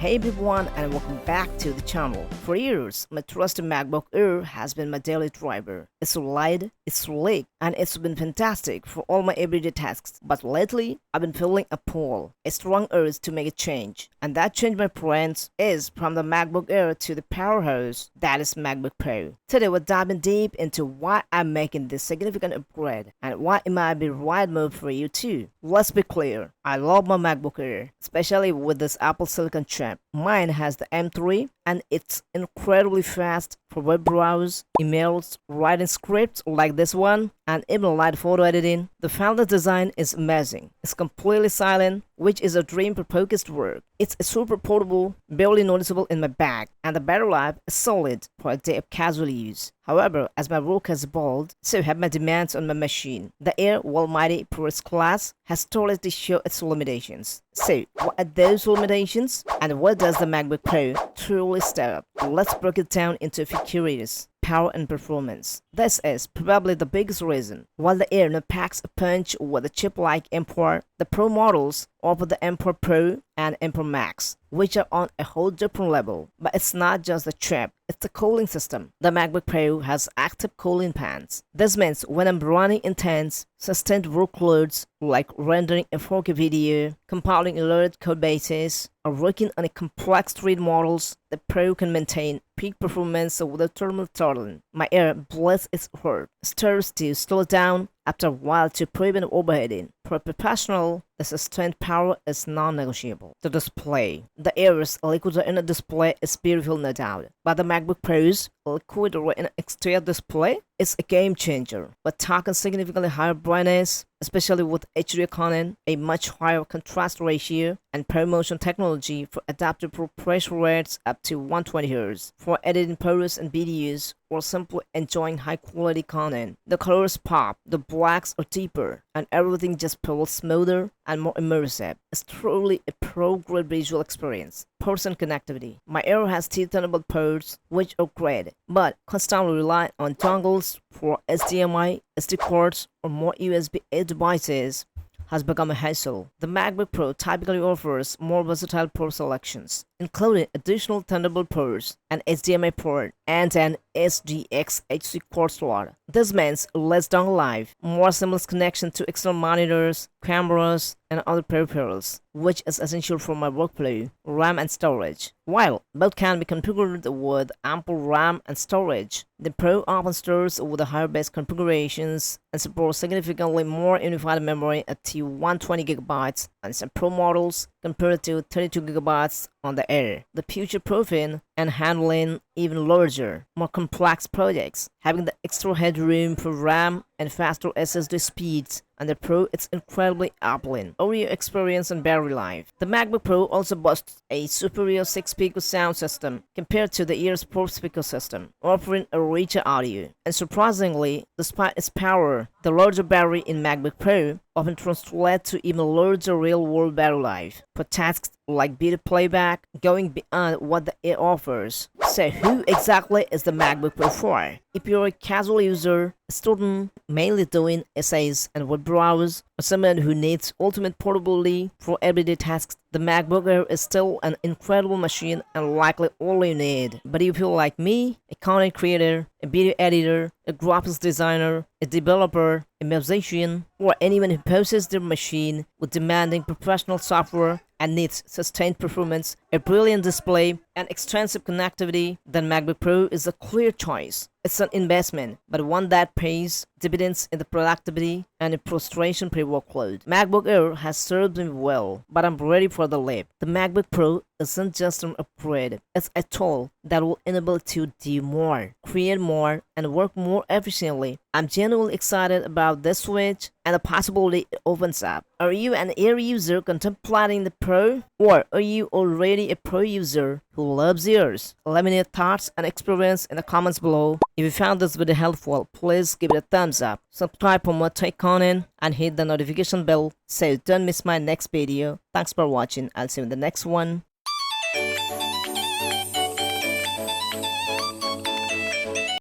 Hey everyone, and welcome back to the channel. For years, my trusted MacBook Air has been my daily driver. It's light, it's slick, and it's been fantastic for all my everyday tasks. But lately, I've been feeling a pull, a strong urge to make a change. And that change, my friends, is from the MacBook Air to the powerhouse that is MacBook Pro. Today, we're diving deep into why I'm making this significant upgrade and why it might be the right move for you too. Let's be clear, I love my MacBook Air, especially with this Apple Silicon chip. Mine has the M3 and it's incredibly fast for web browse, emails, writing scripts like this one, and even light photo editing. The founder design is amazing. It's completely silent, which is a dream for focused work. It's super portable, barely noticeable in my bag, and the battery life is solid for a day of casual use. However, as my work has evolved, so have my demands on my machine. The Air, while mighty for its class, has started to show its limitations. So, what are those limitations? And what does the MacBook Pro truly step up? Let's break it down into a few areas. Power and performance. This is probably the biggest reason. While the Air now packs a punch with a chip like M4, the Pro models offer the M4 Pro and M4 Max, which are on a whole different level. But it's not just the chip, it's the cooling system. The MacBook Pro has active cooling fans. This means when I'm running intense, sustained workloads like rendering a 4K video, compiling alert code bases, or working on a complex 3D models, the Pro can maintain peak performance without thermal throttling. My Air bless its heart, stirs to slow down after a while to prevent overheating. For a professional, the sustained power is non-negotiable. The display. The Air's liquid retina display is beautiful, no doubt, but the MacBook Pro's liquid retina XDR display is a game changer. But talking significantly higher brightness, especially with HDR content, a much higher contrast ratio, and ProMotion technology for adaptive refresh rates up to 120Hz for editing photos and videos, or simply enjoying high-quality content. The colors pop, the blacks are deeper, and everything just feels smoother and more immersive. It's truly a pro-grade visual experience. Ports and connectivity. My Air has two Thunderbolt ports, which are great, but constantly rely on dongles for HDMI, SD cards, or more USB-A devices has become a hassle. The MacBook Pro typically offers more versatile port selections, including additional Thunderbolt ports, an HDMI port, and an SDX HC card slot. This means less dongle life, more seamless connection to external monitors, cameras, and other peripherals, which is essential for my workflow, RAM and storage. While both can be configured with ample RAM and storage, the Pro often stores with the higher base configurations and supports significantly more unified memory at 120GB on some Pro models compared to 32GB on the Air. The future-proofing and handling even larger, more complex projects, having the extra headroom for RAM and faster SSD speeds, and the Pro it's incredibly appealing. Audio experience and battery life. The MacBook Pro also boasts a superior 6-speaker sound system compared to the Air's 4-speaker system, offering a richer audio. And surprisingly, despite its power, the larger battery in MacBook Pro often translates to even larger real-world battery life for tasks like video playback, going beyond what the Air offers. So who exactly is the MacBook Pro for? If you're a casual user, a student mainly doing essays and web browse, or someone who needs ultimate portability for everyday tasks, the MacBook Air is still an incredible machine and likely all you need. But if you're like me, a content creator, a video editor, a graphics designer, a developer, a musician, or anyone who possesses their machine with demanding professional software and needs sustained performance, a brilliant display, and extensive connectivity, then MacBook Pro is a clear choice. It's an investment, but one that pays dividends in the productivity and in frustration-free workload. MacBook Air has served me well, but I'm ready for the leap. The MacBook Pro isn't just an upgrade, it's a tool that will enable it to do more, create more, and work more efficiently. I'm genuinely excited about this switch and the possibility it opens up. Are you an Air user contemplating the Pro? Or are you already a Pro user who loves Airs? Let me know your thoughts and experience in the comments below. If you found this video helpful, please give it a thumbs up, subscribe for more tech content, and hit the notification bell so don't miss my next video. Thanks for watching. I'll see you in the next one.